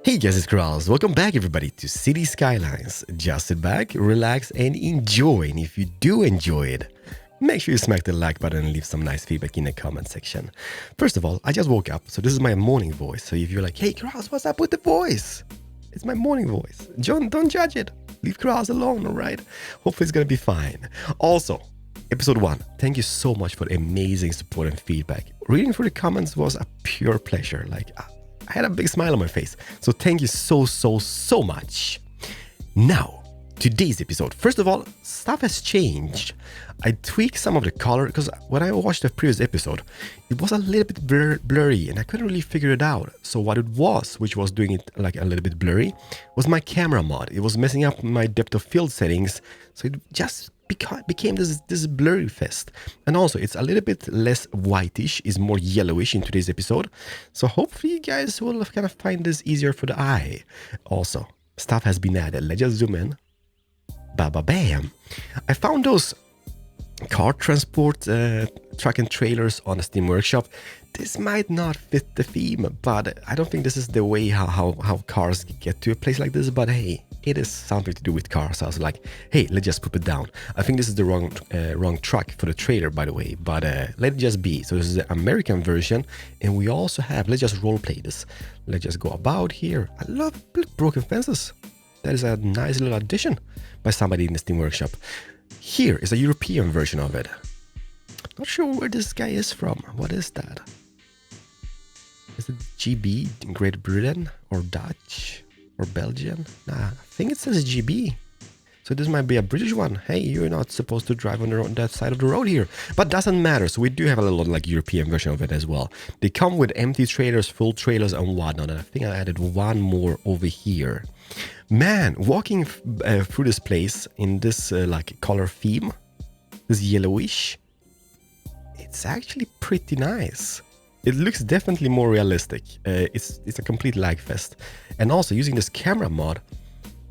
Hey guys, it's Keralis. Welcome back everybody to City Skylines. Just sit back, relax and enjoy. And if you do enjoy it, make sure you smack the like button and leave some nice feedback in the comment section. First of all, I just woke up, so this is my morning voice. So if you're like, hey Keralis, what's up with the voice? It's my morning voice. John, don't judge it. Leave Keralis alone, alright? Hopefully it's gonna be fine. Also, Episode 1, thank you so much for the amazing support and feedback. Reading through the comments was a pure pleasure. I had a big smile on my face. So thank you so much. Now, today's episode. First of all, stuff has changed. I tweaked some of the color because when I watched the previous episode, it was a little bit blurry and I couldn't really figure it out. So what it was, which was doing it like a little bit blurry, was my camera mod. It was messing up my depth of field settings. So it just became this blurry fest. And also it's a little bit less whitish, is more yellowish in today's episode. So hopefully you guys will kind of find this easier for the eye. Also, stuff has been added. Let's just zoom in. Bam. I found those car transport truck and trailers on a Steam Workshop. This might not fit the theme, but I don't think this is the way how cars get to a place like this. But hey, it is something to do with cars. So I was like, hey, let's just put it down. I think this is the wrong truck for the trailer, by the way, but let it just be. So this is the American version, and we also have, let's just role play this. Let's just go about here. I love broken fences. That is a nice little addition by somebody in the Steam Workshop. Here is a European version of it. Not sure where this guy is from. What is that? Is it GB, Great Britain, or Dutch, or Belgian? Nah, I think it says GB. So this might be a British one. Hey, you're not supposed to drive on that side of the road here. But doesn't matter. So we do have a little like European version of it as well. They come with empty trailers, full trailers, and whatnot. And I think I added one more over here. Man, walking through this place in this like color theme, this yellowish, it's actually pretty nice. It looks definitely more realistic. It's a complete lag fest. And also using this camera mod,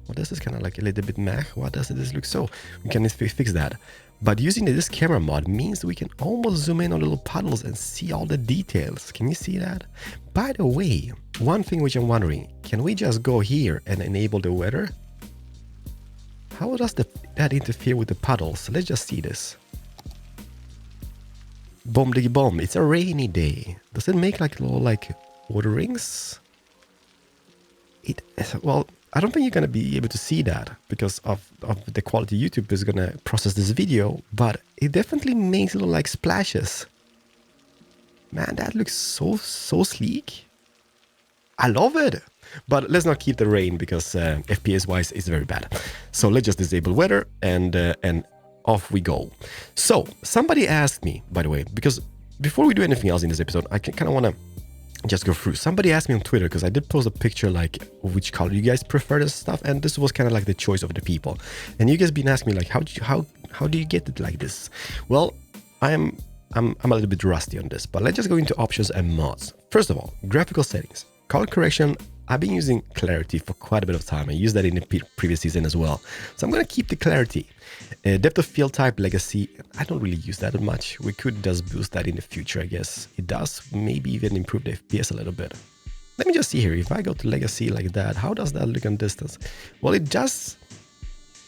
well, this is kind of like a little bit meh. Why does this look so? We can fix that. But using this camera mod means we can almost zoom in on little puddles and see all the details. Can you see that? By the way, one thing which I'm wondering, can we just go here and enable the weather? How does that interfere with the puddles? Let's just see this. Bomb diggy bomb, it's a rainy day. Does it make like little like water rings? Well, I don't think you're gonna be able to see that because of the quality YouTube is gonna process this video, but it definitely makes little like splashes. Man, that looks so sleek. I love it. But let's not keep the rain because FPS wise it's very bad. So let's just disable weather and off we go. So somebody asked me, by the way, because before we do anything else in this episode, I kind of want to just go through. Somebody asked me on Twitter because I did post a picture like which color you guys prefer this stuff, and this was kind of like the choice of the people. And you guys been asking me like how do you get it like this? Well, I'm a little bit rusty on this, but let's just go into options and mods. First of all, graphical settings, color correction. I've been using clarity for quite a bit of time. I used that in the previous season as well. So I'm going to keep the clarity. Depth of field type, legacy. I don't really use that much. We could just boost that in the future, I guess. It does maybe even improve the FPS a little bit. Let me just see here. If I go to legacy like that, how does that look on distance? Well, it does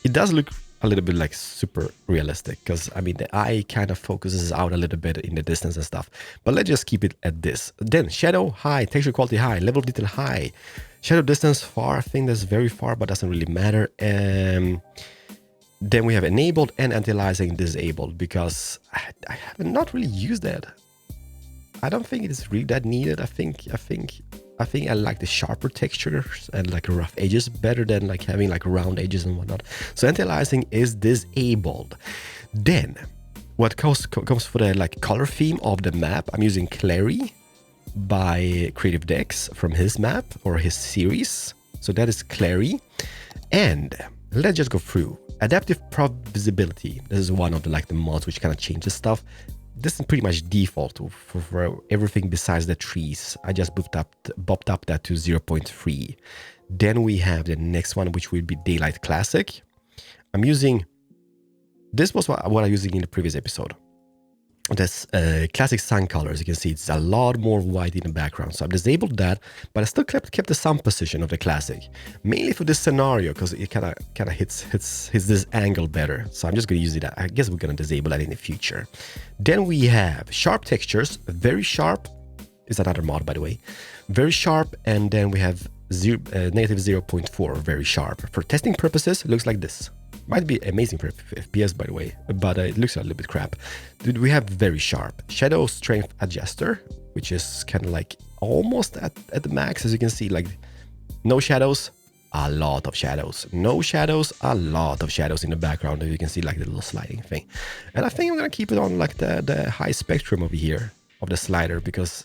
look a little bit like super realistic because I mean the eye kind of focuses out a little bit in the distance and stuff, but let's just keep it at this. Then shadow high, texture quality high, level of detail high, shadow distance far. I think that's very far, but doesn't really matter. Then we have enabled and anti-aliasing disabled because I have not really used that. I don't think it's really that needed. I think I like the sharper textures and like rough edges better than like having like round edges and whatnot. So anti-aliasing is disabled. Then what comes for the like color theme of the map, I'm using Clary by Creative Dex from his map or his series. So that is Clary. And let's just go through. Adaptive prop visibility. This is one of the mods which kind of changes stuff. This is pretty much default for everything besides the trees. I just bopped up that to 0.3. Then we have the next one, which will be Daylight Classic. I'm using, this was what I was using in the previous episode. this classic sun color. As you can see, it's a lot more white in the background. So I've disabled that, but I still kept the sun position of the classic, mainly for this scenario because it kind of hits this angle better. So I'm just going to use it. I guess we're going to disable that in the future. Then we have sharp textures, very sharp. Is another mod, by the way, very sharp, and then we have negative 0.4, very sharp. For testing purposes, it looks like this. Might be amazing for FPS, by the way, but it looks a little bit crap. We have very sharp shadow strength adjuster, which is kind of like almost at the max. As you can see, like no shadows, a lot of shadows. No shadows, a lot of shadows in the background. As you can see, like the little sliding thing. And I think I'm gonna keep it on like the high spectrum over here of the slider because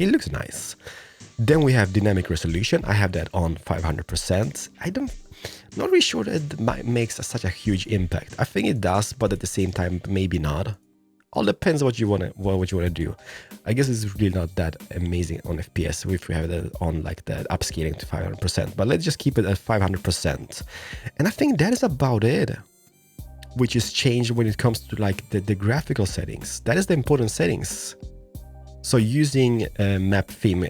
it looks nice. Then we have dynamic resolution. I have that on 500%. Not really sure that it makes such a huge impact. I think it does, but at the same time, maybe not. All depends what you wanna do. I guess it's really not that amazing on FPS if we have it on like the upscaling to 500%. But let's just keep it at 500%. And I think that is about it, which is changed when it comes to like the graphical settings. That is the important settings. So using map theme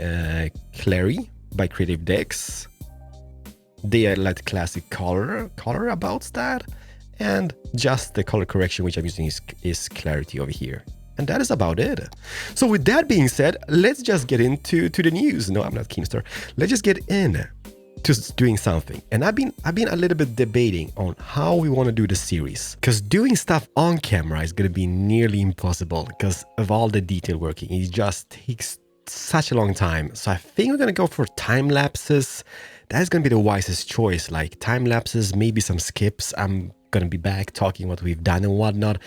Clary by Creative Decks, they are like classic color about that, and just the color correction which I'm using is Clarity over here. And that is about it. So with that being said, let's just get into the news. No, I'm not Keemstar. Let's just get in to doing something. And I've been a little bit debating on how we want to do the series, because doing stuff on camera is going to be nearly impossible because of all the detail working. It just takes such a long time. So I think we're going to go for time lapses. That is going to be the wisest choice, like time lapses, maybe some skips. I'm going to be back talking what we've done and whatnot.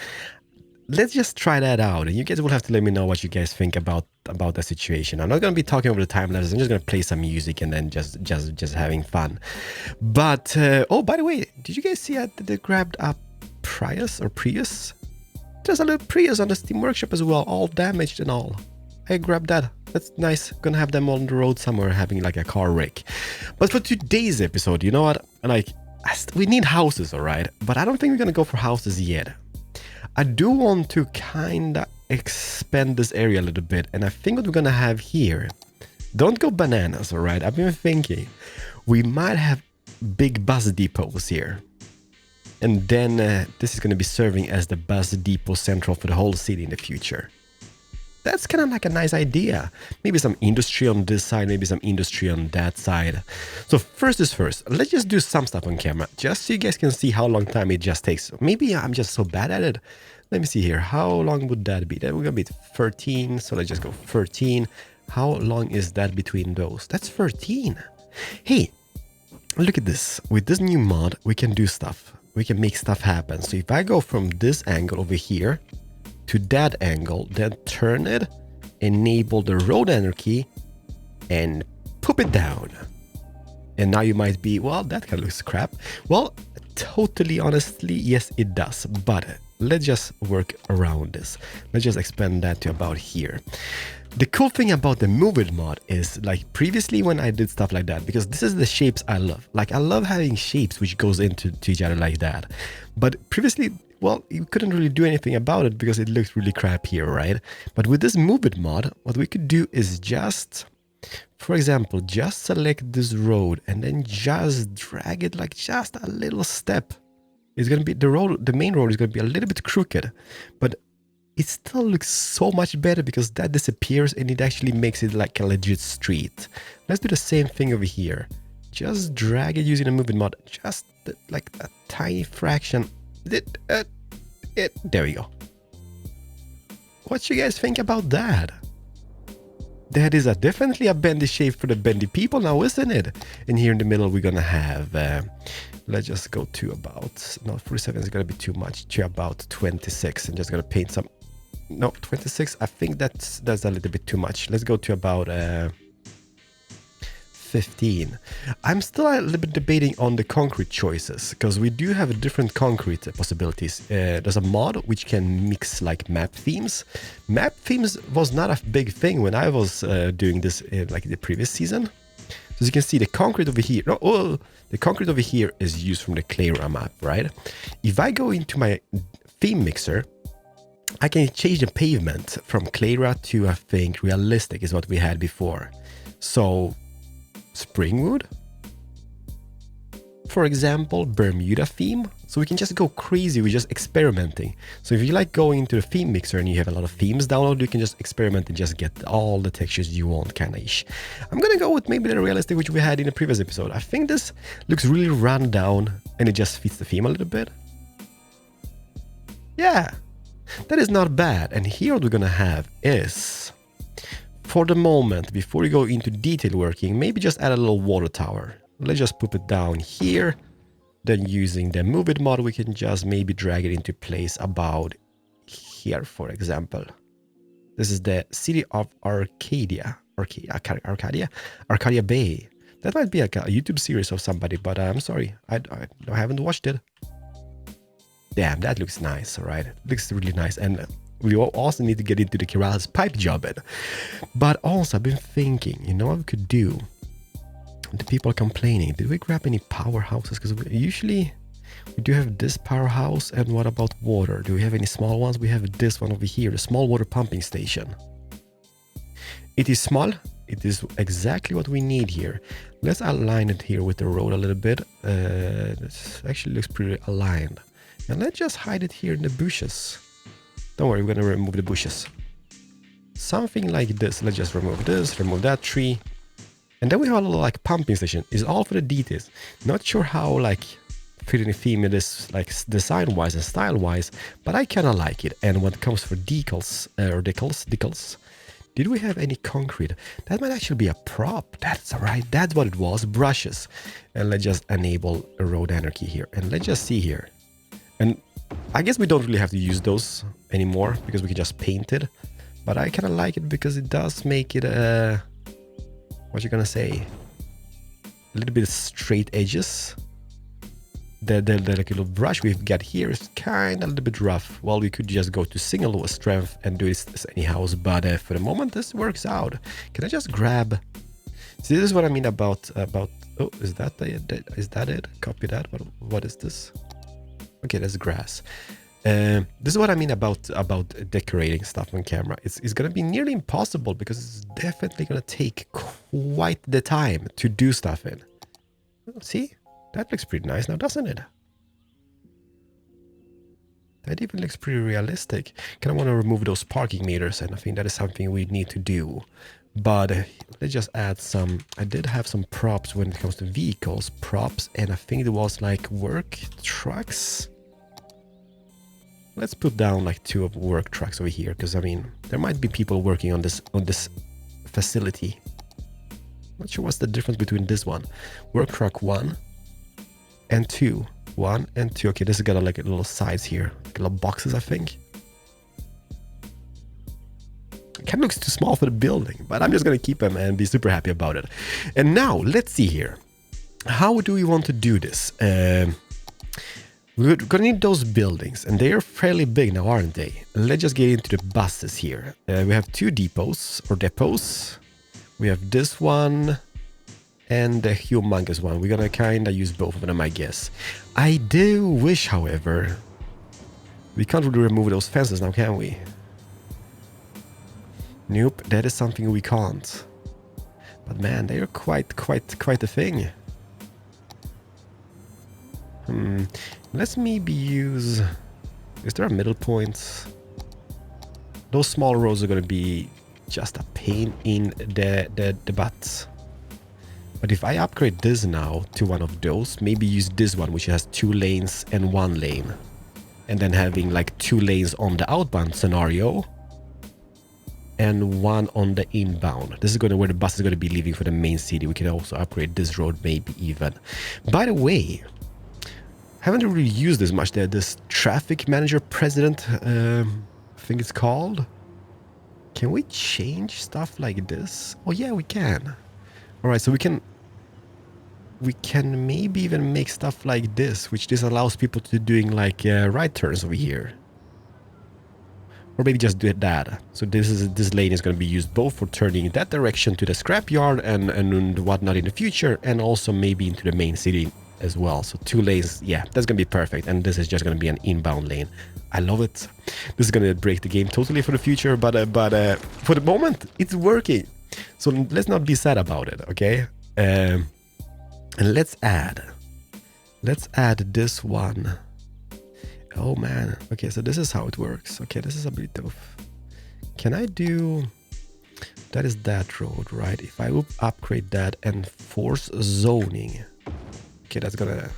Let's just try that out, and you guys will have to let me know what you guys think about the situation. I'm not going to be talking over the time lapses. I'm just going to play some music and then just having fun. But oh, by the way, did you guys see that they grabbed a Prius? There's a little Prius on the Steam Workshop as well, all damaged and all. I grabbed that. That's nice. Gonna have them on the road somewhere having like a car wreck. But for today's episode, you know what? Like, we need houses, all right? But I don't think we're gonna go for houses yet. I do want to kinda expand this area a little bit, and I think what we're gonna have here, don't go bananas, all right? I've been thinking we might have big bus depots here. And then this is gonna be serving as the bus depot central for the whole city in the future. That's kind of like a nice idea. Maybe some industry on this side, maybe some industry on that side. So first is first, let's just do some stuff on camera, just so you guys can see how long time it just takes. Maybe I'm just so bad at it. Let me see here. How long would that be? That would gonna be 13. So let's just go 13. How long is that between those? That's 13. Hey, look at this. With this new mod, we can do stuff. We can make stuff happen. So if I go from this angle over here to that angle, then turn it, enable the road anarchy, and pop it down. And now you might be, well, that kind of looks crap. Well, totally honestly, yes, it does. But let's just work around this. Let's just expand that to about here. The cool thing about the Move It mod is, like previously when I did stuff like that, because this is the shapes I love. Like I love having shapes which goes into each other like that. But previously, well, you couldn't really do anything about it because it looked really crap here, right? But with this Move It mod, what we could do is just, for example, just select this road and then just drag it like just a little step. It's going to be the main road is going to be a little bit crooked, but it still looks so much better because that disappears and it actually makes it like a legit street. Let's do the same thing over here. Just drag it using the Move It mod, just like a tiny fraction. There we go. What you guys think about that? That is definitely a bendy shape for the bendy people now, isn't it? And here in the middle, we're gonna have, let's just go to about, no, 47 is gonna be too much, to about 26. And just gonna paint some, no, 26. I think that's a little bit too much. Let's go to about 15. I'm still a little bit debating on the concrete choices because we do have different concrete possibilities. There's a mod which can mix like map themes. Map themes was not a big thing when I was doing this in like the previous season. So as you can see, the concrete over here, the concrete over here is used from the Clara map, right? If I go into my theme mixer I can change the pavement from Clara to, I think, realistic is what we had before. So, Springwood, for example, Bermuda theme. So we can just go crazy with just experimenting. So if you like going into the theme mixer and you have a lot of themes downloaded, you can just experiment and just get all the textures you want, kinda ish. I'm gonna go with maybe the realistic, which we had in the previous episode. I think this looks really run down and it just fits the theme a little bit. Yeah, that is not bad. And here what we're gonna have is, for the moment, before we go into detail working, maybe just add a little water tower. Let's just put it down here. Then using the Move It mod, we can just maybe drag it into place about here, for example. This is the city of Arcadia Bay. That might be like a YouTube series of somebody, but I'm sorry, I haven't watched it. Damn, that looks nice, all right? It looks really nice. And we also need to get into the Keralis pipe job. But also, I've been thinking, you know what we could do? The people are complaining. Did we grab any powerhouses? Because usually we do have this powerhouse. And what about water? Do we have any small ones? We have this one over here, the small water pumping station. It is small. It is exactly what we need here. Let's align it here with the road a little bit. This actually looks pretty aligned. And let's just hide it here in the bushes. Don't worry, we're going to remove the bushes. Something like this. Let's just remove this, remove that tree. And then we have a little like pumping station. It's all for the details. Not sure how like fitting a theme it is like design wise and style wise, but I kind of like it. And when it comes for decals or decals, did we have any concrete? That might actually be a prop. That's right. That's what it was. Brushes. And let's just enable a road anarchy here. And let's just see here. And I guess we don't really have to use those anymore because we can just paint it. But I kind of like it because it does make it what you gonna say? A little bit of straight edges. The like little brush we've got here is kind of a little bit rough. Well, we could just go to single strength and do this anyhow. But for the moment, this works out. Can I just grab? See, this is what I mean about. Oh, is that it? Copy that. What is this? Okay, that's grass. This is what I mean about decorating stuff on camera. It's gonna be nearly impossible because it's definitely gonna take quite the time to do stuff in. See, that looks pretty nice now, doesn't it? That even looks pretty realistic. Kind of want to remove those parking meters, and I think that is something we need to do. But let's just add some. I did have some props when it comes to vehicles, props, and I think it was like work trucks. Let's put down like 2 of work trucks over here, because I mean there might be people working on this facility. Not sure what's the difference between this one, work truck 1 and 2. 1 and 2. Okay, this has got like a little sides here, like little boxes, I think. It kind of looks too small for the building, but I'm just gonna keep them and be super happy about it. And now let's see here. How do we want to do this? We're gonna need those buildings, and they are fairly big now, aren't they? Let's just get into the buses here. We have 2 depots. We have this one and the humongous one. We're gonna kinda use both of them, I guess. I do wish, however, we can't really remove those fences now, can we? Nope, that is something we can't. But man, they are quite a thing. Let's maybe use... Is there a middle point? Those small roads are gonna be just a pain in the butt. But if I upgrade this now to one of those, maybe use this one, which has 2 lanes and 1 lane. And then having like 2 lanes on the outbound scenario and 1 on the inbound. This is where the bus is going to be leaving for the main city. We can also upgrade this road maybe even. By the way, haven't really used this much. This traffic manager president, I think it's called. Can we change stuff like this? Oh yeah, we can. All right, so we can maybe even make stuff like this, which this allows people to doing like right turns over here. Or maybe just do that. So this lane is going to be used both for turning in that direction to the scrapyard and whatnot in the future, and also maybe into the main city as well. So 2 lanes, yeah, that's gonna be perfect. And this is just gonna be an inbound lane. I love it. This is gonna break the game totally for the future, but for the moment, it's working. So let's not be sad about it, okay? And let's add this one. Oh man, okay, so this is how it works. Okay, this is a bit of, can I do, that is that road, right? If I upgrade that and force zoning, okay, that's gonna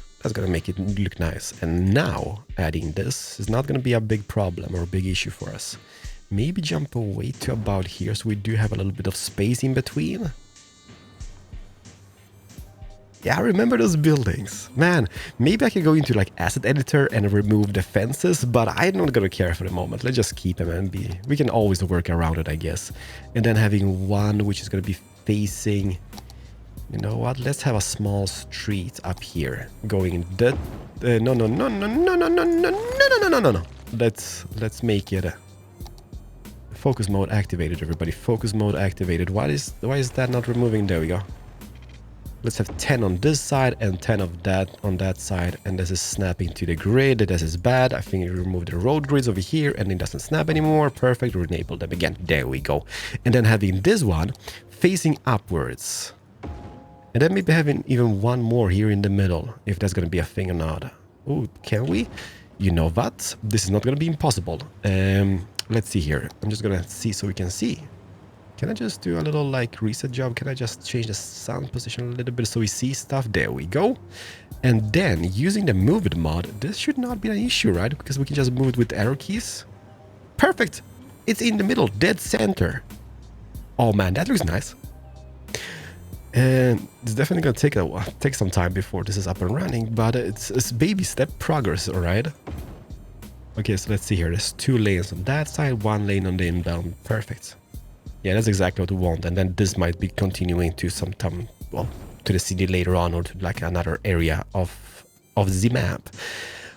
make it look nice. And now adding this is not gonna be a big problem or a big issue for us. Maybe jump away to about here so we do have a little bit of space in between. Yeah, I remember those buildings. Man, maybe I can go into like asset editor and remove the fences, but I'm not gonna care for the moment. Let's just keep them and we can always work around it, I guess. And then having one which is gonna be facing, you know what? Let's have a small street up here going that. No. Let's make it focus mode activated, everybody. Focus mode activated. Why is that not removing? There we go. Let's have 10 on this side and 10 of that on that side. And this is snapping to the grid. This is bad. I think we remove the road grids over here and it doesn't snap anymore. Perfect. We enable them again. There we go. And then having this one facing upwards. And then maybe having even one more here in the middle, if that's going to be a thing or not. Oh, can we? You know what? This is not going to be impossible. Let's see here. I'm just going to see so we can see. Can I just do a little like reset job? Can I just change the sound position a little bit so we see stuff? There we go. And then using the moved mod, this should not be an issue, right? Because we can just move it with arrow keys. Perfect. It's in the middle, dead center. Oh man, that looks nice. And it's definitely going to take some time before this is up and running, but it's baby step progress, all right? Okay, so let's see here. There's 2 lanes on that side, 1 lane on the inbound. Perfect. Yeah, that's exactly what we want. And then this might be continuing to sometime, well, to the city later on or to like another area of the map.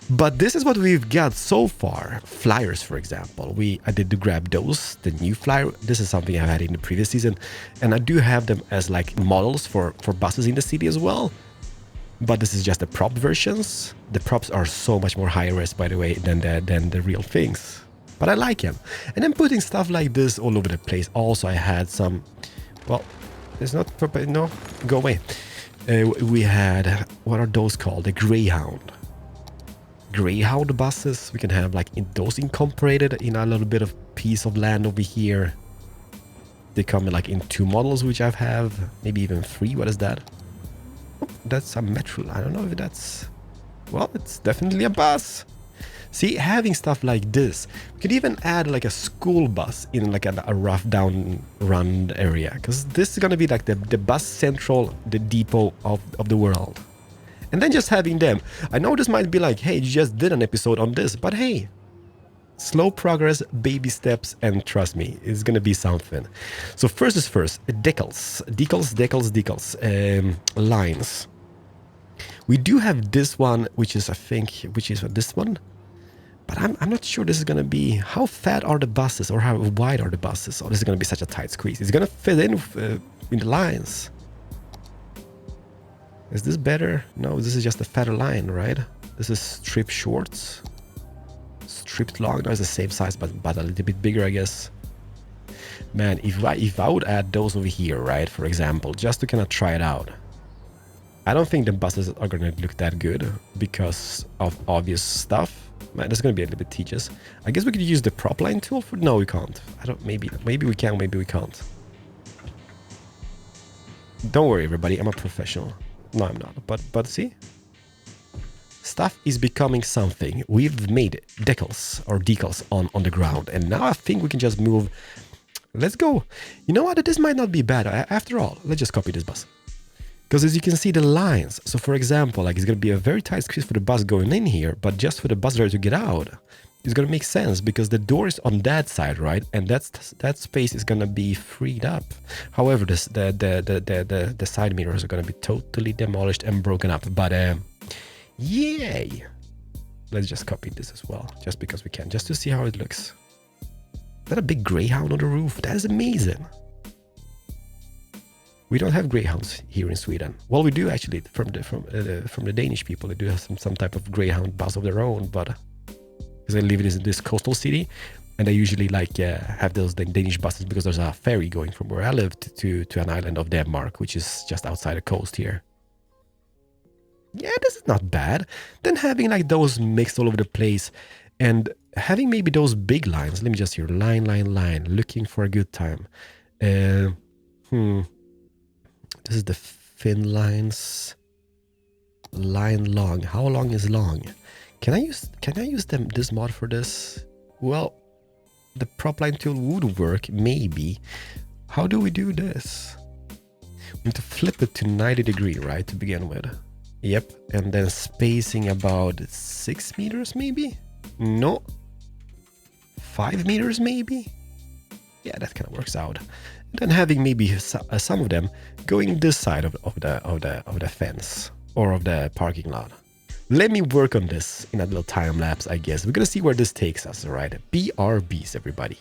But this is what we've got so far. Flyers, for example. I did grab those, the new flyer. This is something I had in the previous season. And I do have them as like models for buses in the city as well. But this is just the prop versions. The props are so much more high res, by the way, than the real things. But I like them. And then putting stuff like this all over the place. Also, I had some, well, it's not, no, go away. We had, what are those called? The Greyhound buses. We can have like those incorporated in a little bit of piece of land over here. They come like in 2 models, which I have, maybe even 3. What is that? Oh, that's a metro. I don't know if that's, well, it's definitely a bus. See, having stuff like this, we could even add like a school bus in like a rough down run area, because this is going to be like the bus central, the depot of the world. And then just having them. I know this might be like, hey, you just did an episode on this, but hey, slow progress, baby steps, and trust me, it's going to be something. So first is first, decals, lines. We do have this one, which is, I think, this one. But I'm not sure this is going to be, how fat are the buses or how wide are the buses? Or this is going to be such a tight squeeze. It's going to fit in the lines. Is this better? No, this is just a fatter line, right? This is strip shorts. Stripped long. No, it's the same size, but a little bit bigger, I guess. Man, if I would add those over here, right, for example, just to kind of try it out. I don't think the buses are going to look that good because of obvious stuff. Man, that's going to be a little bit tedious. I guess we could use the prop line tool for... No, we can't. I don't... Maybe we can, maybe we can't. Don't worry, everybody. I'm a professional. No, I'm not. But see? Stuff is becoming something. We've made decals on the ground. And now I think we can just move... Let's go. You know what? This might not be bad. After all, let's just copy this bus. Because as you can see the lines, so for example, like it's going to be a very tight squeeze for the bus going in here, but just for the bus driver to get out, it's going to make sense because the door is on that side, right? And that space is going to be freed up. However, the side mirrors are going to be totally demolished and broken up. But yay! Let's just copy this as well, just because we can, just to see how it looks. Is that a big Greyhound on the roof? That is amazing. We don't have greyhounds here in Sweden. Well, we do actually from the Danish people. They do have some type of greyhound bus of their own, but because I live in this coastal city, and I usually like have those Danish buses because there's a ferry going from where I live to an island of Denmark, which is just outside the coast here. Yeah, this is not bad. Then having like those mixed all over the place, and having maybe those big lines. Let me just hear line, looking for a good time. This is the fin lines. Line long. How long is long? Can I use this mod for this? Well, the prop line tool would work, maybe. How do we do this? We need to flip it to 90 degree, right, to begin with. Yep, and then spacing about 6 meters, maybe? No. 5 meters, maybe? Yeah, that kind of works out. And then having maybe some of them going this side of the fence or of the parking lot. Let me work on this in a little time lapse, I guess. We're gonna see where this takes us, all right? BRBs, everybody.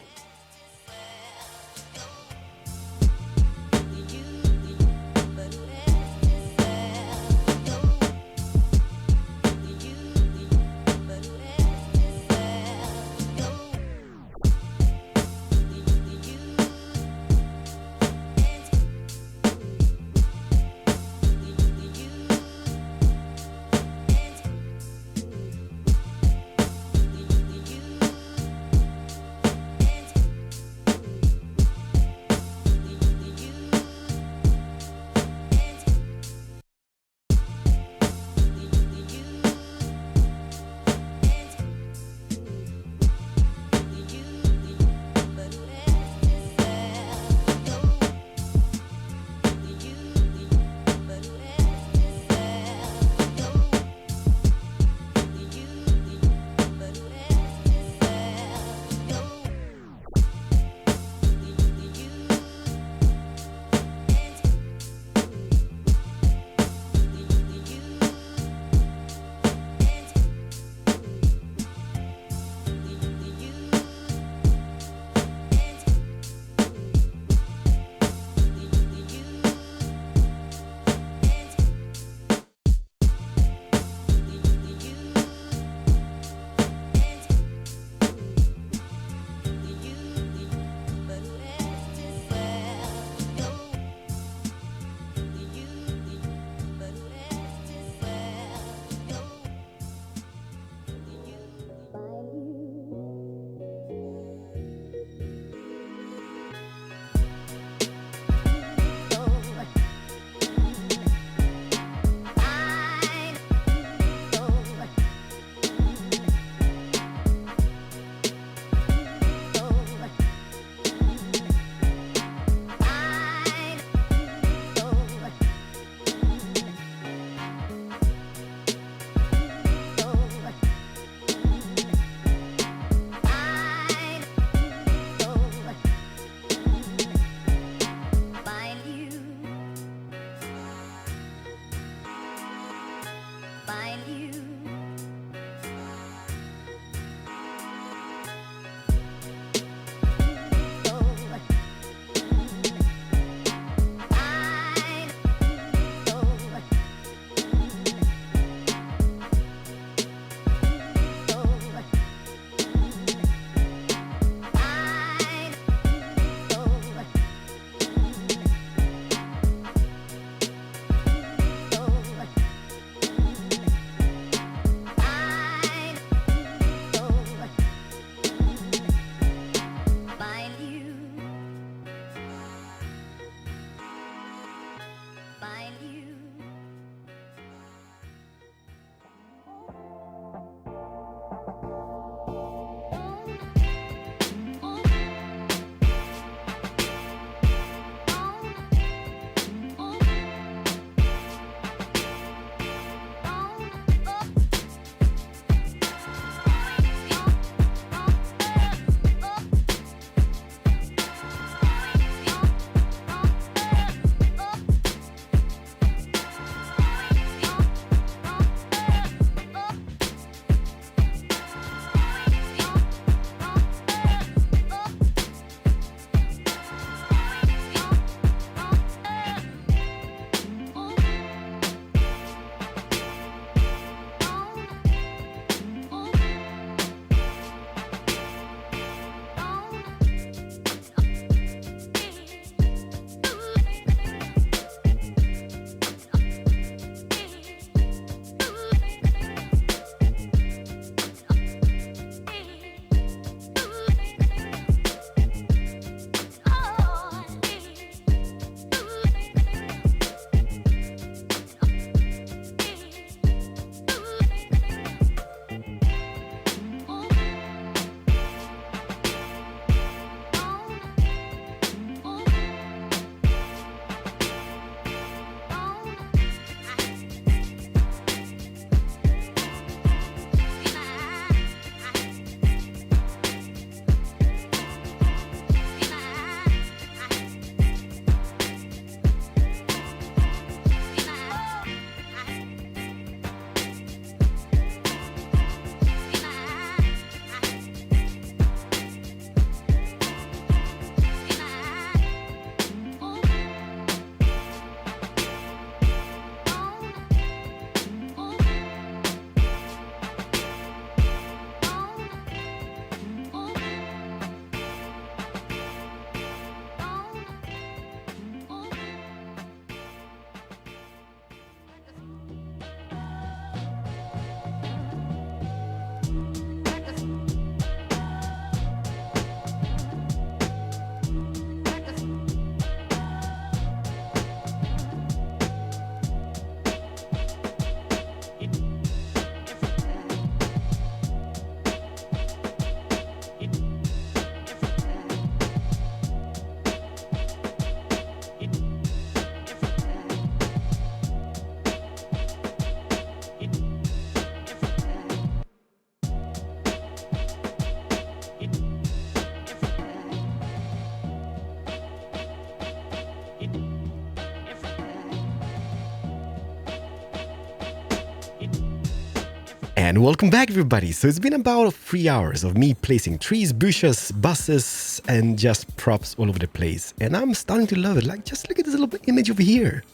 And welcome back, everybody. So it's been about 3 hours of me placing trees, bushes, buses, and just props all over the place. And I'm starting to love it. Like, just look at this little image over here.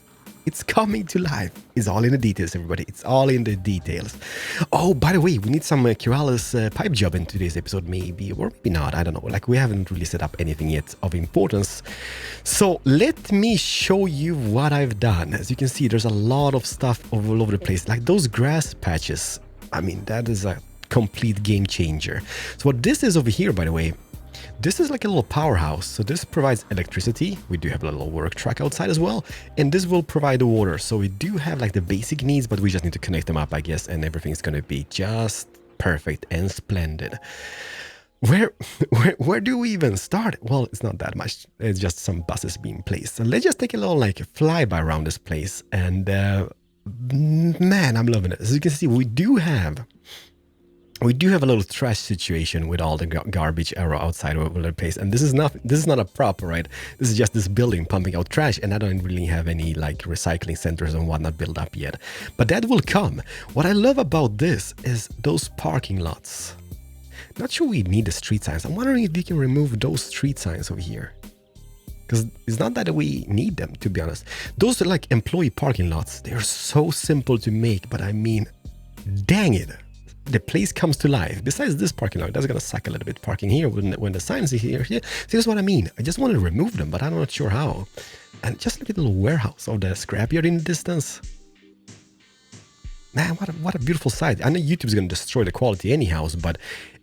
It's coming to life. It's all in the details, everybody. It's all in the details. Oh, by the way, we need some Keralis pipe job in today's episode, maybe, or maybe not. I don't know. Like, we haven't really set up anything yet of importance. So let me show you what I've done. As you can see, there's a lot of stuff all over the place. Like those grass patches. I mean, that is a complete game changer. So what this is over here, by the way, this is like a little powerhouse. So this provides electricity. We do have a little work truck outside as well. And this will provide the water. So we do have like the basic needs, but we just need to connect them up, I guess. And everything's going to be just perfect and splendid. Where do we even start? Well, it's not that much. It's just some buses being placed. So let's just take a little like flyby around this place. And man, I'm loving it. As you can see, we do have a little trash situation with all the garbage arrow outside all over the place. And this is not a prop, right? This is just this building pumping out trash, and I don't really have any like recycling centers and whatnot built up yet. But that will come. What I love about this is those parking lots. Not sure we need the street signs. I'm wondering if we can remove those street signs over here. Because it's not that we need them, to be honest. Those are like employee parking lots. They're so simple to make, but I mean, dang it. The place comes to life. Besides this parking lot, that's going to suck a little bit parking here when the signs are here. Yeah, see, that's what I mean. I just want to remove them, but I'm not sure how. And just look at the little warehouse of the scrapyard in the distance. Man, what a beautiful sight. I know YouTube's going to destroy the quality anyhow, but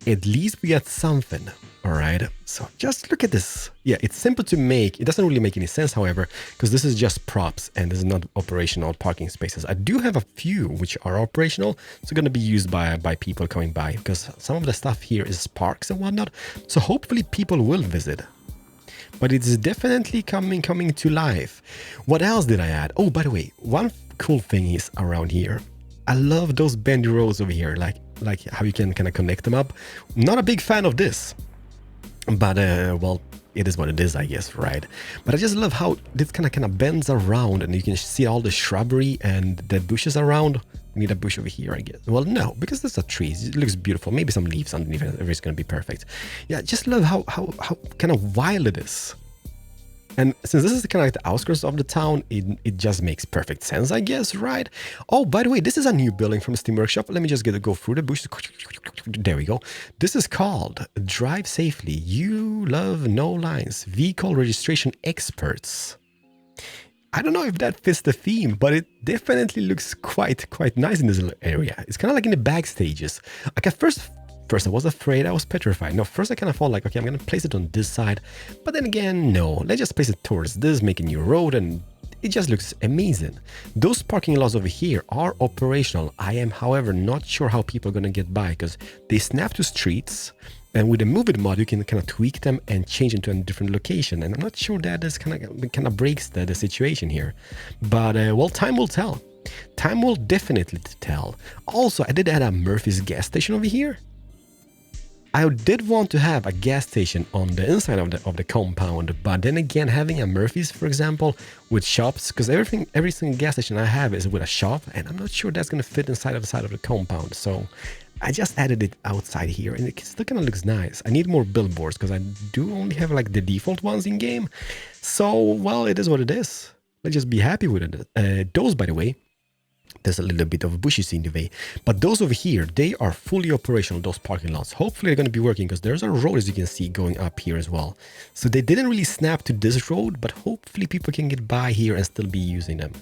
at least we got something. All right, so just look at this. Yeah, it's simple to make. It doesn't really make any sense, however, because this is just props and this is not operational parking spaces. I do have a few which are operational, so going to be used by people coming by, because some of the stuff here is parks and whatnot. So hopefully people will visit. But it's definitely coming to life. What else did I add? Oh, by the way, one cool thing is around here. I love those bendy roads over here, like how you can kind of connect them up. Not a big fan of this. But, well, it is what it is, I guess, right? But I just love how this kind of bends around and you can see all the shrubbery and the bushes around. We need a bush over here, I guess. Well, no, because there's a tree. It looks beautiful. Maybe some leaves underneath it. It's going to be perfect. Yeah, just love how kind of wild it is. And since this is kind of like the outskirts of the town, it just makes perfect sense, I guess, right? Oh, by the way, this is a new building from the Steam Workshop. Let me just go through the bush. There we go. This is called Drive Safely. You love no lines. Vehicle registration experts. I don't know if that fits the theme, but it definitely looks quite nice in this little area. It's kind of like in the back stages. Like at first I was afraid, I was petrified. No, first I kind of thought like, okay, I'm going to place it on this side. But then again, no, let's just place it towards this, make a new road, and it just looks amazing. Those parking lots over here are operational. I am, however, not sure how people are going to get by because they snap to streets. And with the Move It mod, you can kind of tweak them and change them to a different location. And I'm not sure that is kind of breaks the situation here. But, well, time will tell. Time will definitely tell. Also, I did add a Murphy's gas station over here. I did want to have a gas station on the inside of the compound, but then again, having a Murphy's, for example, with shops, because every single gas station I have is with a shop, and I'm not sure that's going to fit inside of the side of the compound. So I just added it outside here, and it still kind of looks nice. I need more billboards because I do only have like the default ones in game. So, well, it is what it is. Let's just be happy with it. Those, by the way, there's a little bit of bushes in the way, but those over here, they are fully operational, those parking lots. Hopefully they're going to be working because there's a road, as you can see, going up here as well. So they didn't really snap to this road, but hopefully people can get by here and still be using them.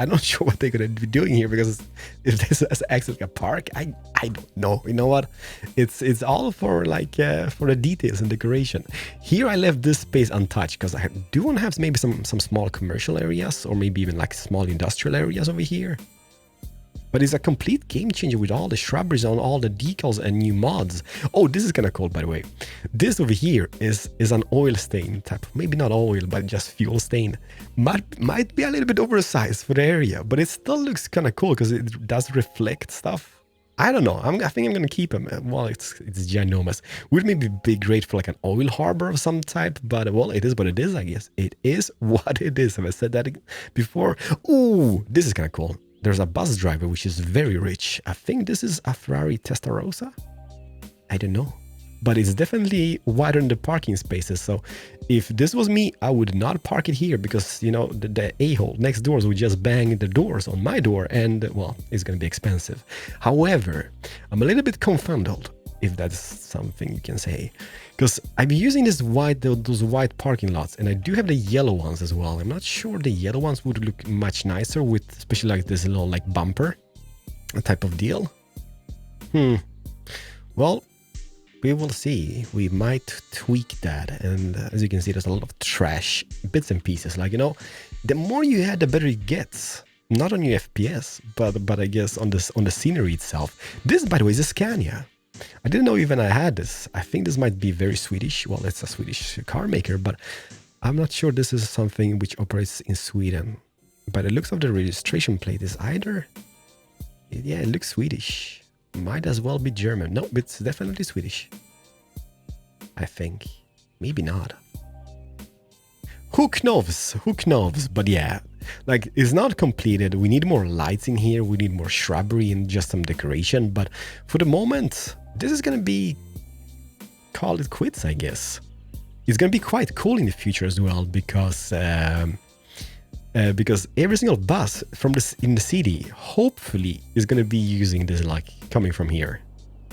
I'm not sure what they're going to be doing here because if this is actually a park, I don't know. You know what? It's all for like for the details and decoration. Here I left this space untouched because I do want to have maybe some small commercial areas or maybe even like small industrial areas over here. But it's a complete game changer with all the shrubberies on all the decals and new mods. Oh, this is kind of cool, by the way. This over here is an oil stain type. Maybe not oil, but just fuel stain. Might be a little bit oversized for the area, but it still looks kind of cool because it does reflect stuff. I don't know. I think I'm going to keep him. Well, it's ginormous. Would maybe be great for like an oil harbor of some type, but well, it is what it is, I guess. It is what it is. Have I said that before? Ooh, this is kind of cool. There's a bus driver, which is very rich. I think this is a Ferrari Testarossa. I don't know. But it's definitely wider in the parking spaces. So if this was me, I would not park it here because, you know, the a-hole next doors would just bang the doors on my door and, well, it's going to be expensive. However, I'm a little bit confounded, if that's something you can say, because I'm using those white parking lots, and I do have the yellow ones as well. I'm not sure the yellow ones would look much nicer with especially like this little like bumper type of deal. Well, we will see. We might tweak that. And as you can see, there's a lot of trash bits and pieces. Like, you know, the more you add, the better it gets. Not on your FPS, but I guess on the scenery itself. This, by the way, is a Scania. I didn't know even I had this. I think this might be very Swedish. Well, it's a Swedish car maker, but I'm not sure this is something which operates in Sweden. By the looks of the registration plate is either... Yeah, it looks Swedish. Might as well be German. No, it's definitely Swedish. I think. Maybe not. Who knows? Who knows? But yeah, like, it's not completed. We need more lights in here. We need more shrubbery and just some decoration. But for the moment, this is going to be... Call it quits, I guess. It's going to be quite cool in the future as well because every single bus from in the city hopefully is going to be using this, like coming from here.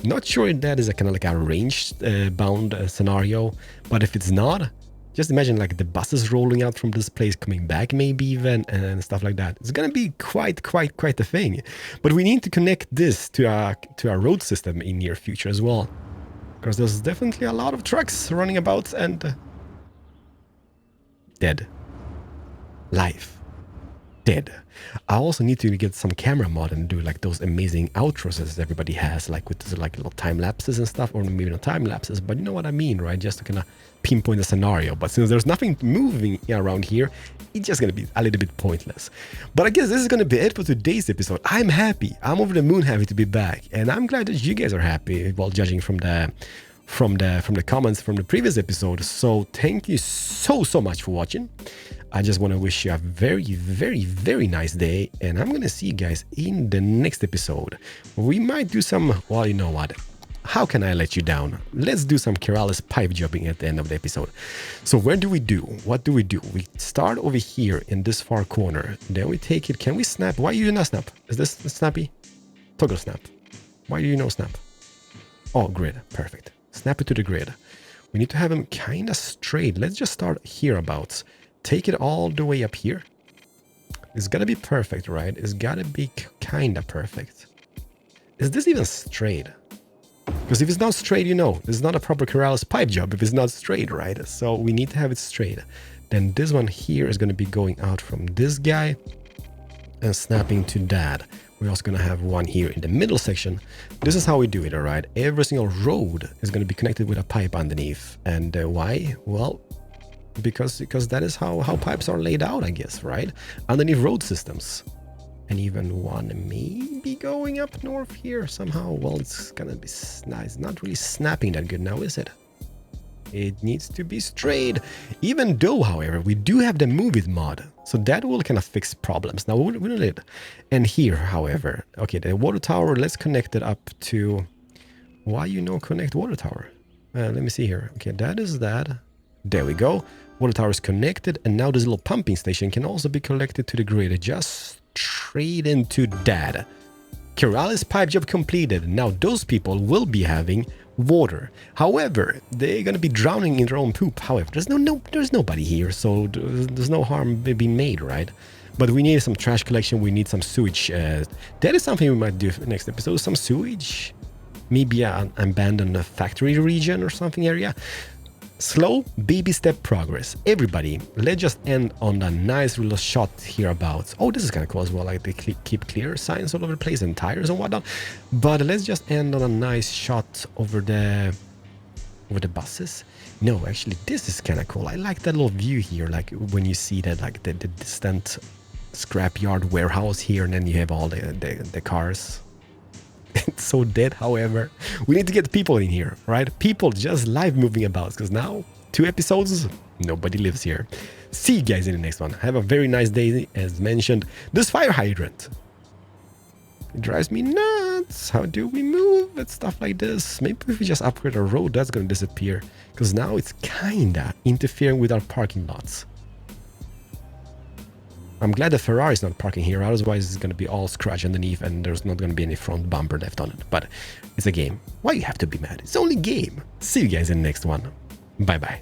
Not sure if that is a kind of like a range bound scenario, but if it's not, just imagine like the buses rolling out from this place coming back maybe even and stuff like that. It's going to be quite a thing. But we need to connect this to our road system in near future as well, because there's definitely a lot of trucks running about and dead. Life. Dead. I also need to get some camera mod and do like those amazing outros as everybody has, like with this, like little time lapses and stuff, or maybe not time lapses, but you know what I mean, right? Just to kind of pinpoint the scenario. But since there's nothing moving around here, it's just gonna be a little bit pointless. But I guess this is gonna be it for today's episode. I'm happy. I'm over the moon happy to be back, and I'm glad that you guys are happy, while judging from the comments from the previous episode. So thank you so much for watching. I just want to wish you a very nice day, and I'm gonna see you guys in the next episode. We might do some, well, you know what, how can I let you down? Let's do some Keralis pipe jobbing at the end of the episode. So where do we do? What do? We start over here in this far corner, then we take it. Can we snap? Why do you not snap? Is this snappy? Toggle snap. Why do you not snap? Oh, grid, perfect. Snap it to the grid. We need to have them kind of straight. Let's just start hereabouts. Take it all the way up here. It's gotta be perfect, right? It's gotta be kind of perfect. Is this even straight? Because if it's not straight, you know, this is not a proper Keralis pipe job if it's not straight, right? So we need to have it straight. Then this one here is gonna be going out from this guy and snapping to that. We're also going to have one here in the middle section. This is how we do it, all right? Every single road is going to be connected with a pipe underneath. And why? Well, because that is how pipes are laid out, I guess, right? Underneath road systems. And even one maybe going up north here somehow. Well, it's going to be nice. Not really snapping that good now, is it? It needs to be straight. Even though, however, we do have the Move It mod. So that will kind of fix problems. Now, we'll need it. And here, however, okay, the water tower, let's connect it up to... Why you no connect water tower? Let me see here. Okay, that is that. There we go. Water tower is connected. And now this little pumping station can also be connected to the grid. Just straight into that. Keralis pipe job completed. Now those people will be having water. However, they're gonna be drowning in their own poop. However, there's nobody here, so there's no harm being made, right? But we need some trash collection. We need some sewage. That is something we might do next episode. Some sewage, maybe an abandoned factory region or something area. Slow baby step progress. Everybody, let's just end on a nice little shot hereabouts. Oh, this is kind of cool as well, like they keep clear signs all over the place and tires and whatnot. But let's just end on a nice shot over the buses. No, actually, this is kind of cool. I like that little view here, like when you see that, like the distant scrapyard warehouse here, and then you have all the cars. It's so dead, however. We need to get people in here, right? People just live moving about, because now, 2 episodes, nobody lives here. See you guys in the next one. Have a very nice day. As mentioned, this fire hydrant. It drives me nuts. How do we move and stuff like this? Maybe if we just upgrade our road, that's going to disappear. Because now it's kinda interfering with our parking lots. I'm glad the Ferrari is not parking here, otherwise it's going to be all scratched underneath and there's not going to be any front bumper left on it. But it's a game. Why you have to be mad? It's only a game. See you guys in the next one. Bye bye.